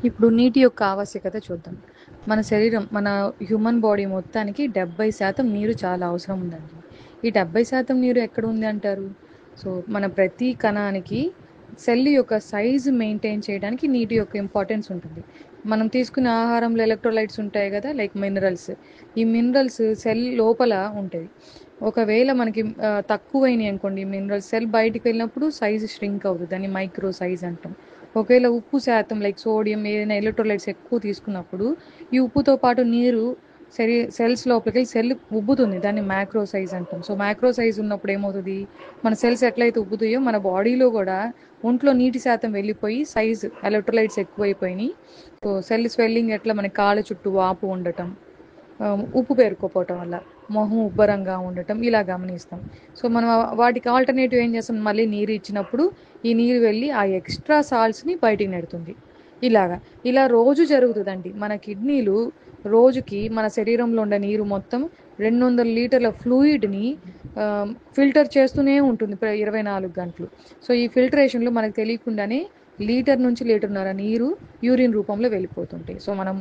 ఇప్పుడు నీటి యొక్క ఆవశ్యకత చూద్దాం. మన శరీరం, మన హ్యూమన్ బాడీ మొత్తానికి 70% నీరు చాలా అవసరం ఉందండి. ఈ 70% నీరు ఎక్కడ ఉంది అంటారు? సో, మన ప్రతి కణానికి సెల్ యొక్క సైజు మెయింటైన్ చేయడానికి నీటి యొక్క ఇంపార్టెన్స్ ఉంటుంది. మనం తీసుకునే ఆహారంలో ఎలక్ట్రోలైట్స్ ఉంటాయి కదా! Like minerals. ఈ మినరల్స్ సెల్ లోపల ఉంటాయి. ఒకవేళ మనకి తక్కువైనాయి అనుకోండి మినరల్స్, సెల్ బయటికి వెళ్ళినప్పుడు సైజు ష్రింక్ అవుతుంది. దాన్ని మైక్రో సైజ్ అంటాం. ఒకవేళ ఉప్పు శాతం లైక్ సోడియం ఏదైనా ఎలక్ట్రోలైట్స్ ఎక్కువ తీసుకున్నప్పుడు ఈ ఉప్పుతో పాటు నీరు సెల్స్ లోపలికి సెల్ ఉబ్బుతుంది. దాన్ని మ్యాక్రో సైజ్ అంటాం. సో మ్యాక్రో సైజ్ ఉన్నప్పుడు ఏమవుతుంది, మన సెల్స్ ఎట్లయితే ఉబ్బుతాయో మన బాడీలో కూడా ఒంట్లో నీటి శాతం వెళ్ళిపోయి సైజ్ ఎలక్ట్రోలైట్స్ ఎక్కువైపోయినాయి. సో సెల్ స్వెల్లింగ్ ఎట్లా మన కాళ్ళ చుట్టూ వాపు ఉండటం, ఉప్పు పేరుకోపోవటం వల్ల మొహం ఉబ్బరంగా ఉండటం ఇలా గమనిస్తాం. సో మనం వాటికి ఆల్టర్నేటివ్ ఏం చేస్తాం, మళ్ళీ నీరు ఇచ్చినప్పుడు ఈ నీరు వెళ్ళి ఆ ఎక్స్ట్రా సాల్ట్స్ని బయటికి నెడుతుంది. ఇలాగా ఇలా రోజు జరుగుతుందండి. మన కిడ్నీలు రోజుకి మన శరీరంలో ఉండే నీరు మొత్తం 200 లీటర్ల ఫ్లూయిడ్ని ఫిల్టర్ చేస్తూనే ఉంటుంది 24 గంటలు. సో ఈ ఫిల్టరేషన్లో మనకు తెలియకుండానే లీటర్ నుంచి లీటర్న్నర నీరు యూరిన్ రూపంలో వెళ్ళిపోతుంటాయి. సో మనం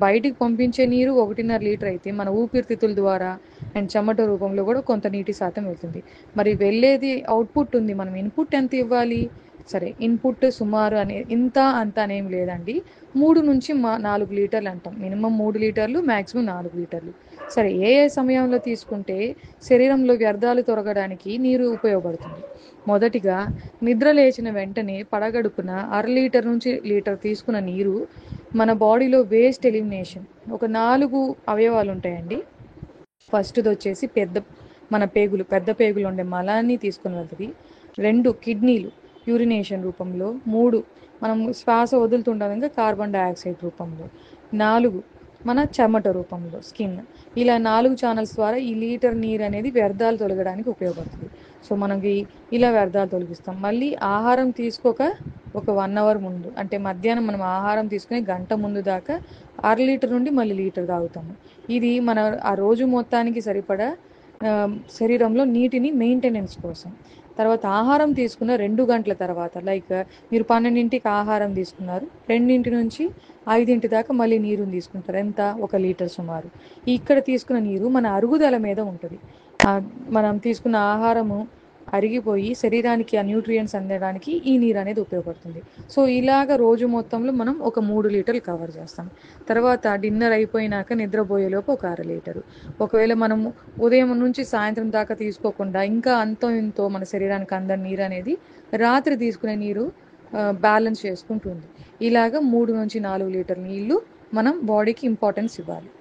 బయటికి పంపించే నీరు 1.5 లీటర్ అయితే మన ఊపిరితిత్తుల ద్వారా అండ్ చెమట రూపంలో కూడా కొంత నీటి శాతం వెళ్తుంది. మరి వెళ్ళేది అవుట్పుట్ ఉంది, మనం ఇన్పుట్ ఎంత ఇవ్వాలి? సరే, ఇన్పుట్ సుమారు అనే ఇంత అంత అనేం లేదండి. 3 నుంచి 4 లీటర్లు అంటాం. మినిమం 3 లీటర్లు, మ్యాక్సిమం 4 లీటర్లు. సరే, ఏ ఏ సమయంలో తీసుకుంటే శరీరంలో వ్యర్థాలు తొలగడానికి నీరు ఉపయోగపడుతుంది? మొదటిగా నిద్ర లేచిన వెంటనే పడగడుపున 1/2 లీటర్ నుంచి లీటర్ తీసుకున్న నీరు మన బాడీలో వేస్ట్ ఎలిమినేషన్, ఒక 4 అవయవాలు ఉంటాయండి. ఫస్ట్ది వచ్చేసి మన పేగులు, పెద్ద పేగులు ఉండే మలాన్ని తీసుకుని వెళ్తుంది. 2 కిడ్నీలు యూరినేషన్ రూపంలో. 3 మనం శ్వాస వదులుతుంటాం ఇంకా కార్బన్ డైఆక్సైడ్ రూపంలో. 4 మన చెమట రూపంలో, స్కిన్. ఇలా 4 ఛానల్స్ ద్వారా ఈ లీటర్ నీరు అనేది వ్యర్థాలు తొలగడానికి ఉపయోగపడుతుంది. సో మనకి ఇలా వ్యర్థాలు తొలగిస్తాం. మళ్ళీ ఆహారం తీసుకోక ఒక 1 అవర్ ముందు, అంటే మధ్యాహ్నం మనం ఆహారం తీసుకుని గంట ముందు దాకా 1/2 లీటర్ నుండి మళ్ళీ లీటర్ తాగుతాము. ఇది మన ఆ రోజు మొత్తానికి సరిపడా శరీరంలో నీటిని మెయింటెనెన్స్ కోసం. తర్వాత ఆహారం తీసుకున్న 2 గంటల తర్వాత, లైక్ మీరు 12ంటికి ఆహారం తీసుకున్నారు, 2 నుంచి 5 దాకా మళ్ళీ నీరుని తీసుకుంటారు. ఎంత? 1 లీటర్ సుమారు. ఇక్కడ తీసుకున్న నీరు మన అరుగుదల మీద ఉంటుంది. మనం తీసుకున్న ఆహారము అరిగిపోయి శరీరానికి ఆ న్యూట్రియంట్స్ అందడానికి ఈ నీరు అనేది ఉపయోగపడుతుంది. సో ఇలాగ రోజు మొత్తంలో మనం ఒక 3 లీటర్లు కవర్ చేస్తాం. తర్వాత డిన్నర్ అయిపోయినాక నిద్రపోయేలోపు ఒక 1/2 లీటరు. ఒకవేళ మనము ఉదయం నుంచి సాయంత్రం దాకా తీసుకోకుండా ఇంకా అంతో ఇంతో మన శరీరానికి అందని నీరు అనేది రాత్రి తీసుకునే నీరు బ్యాలెన్స్ చేసుకుంటుంది. ఇలాగ 3 నుంచి 4 లీటర్ నీళ్లు మనం బాడీకి ఇంపార్టెన్స్ ఇవ్వాలి.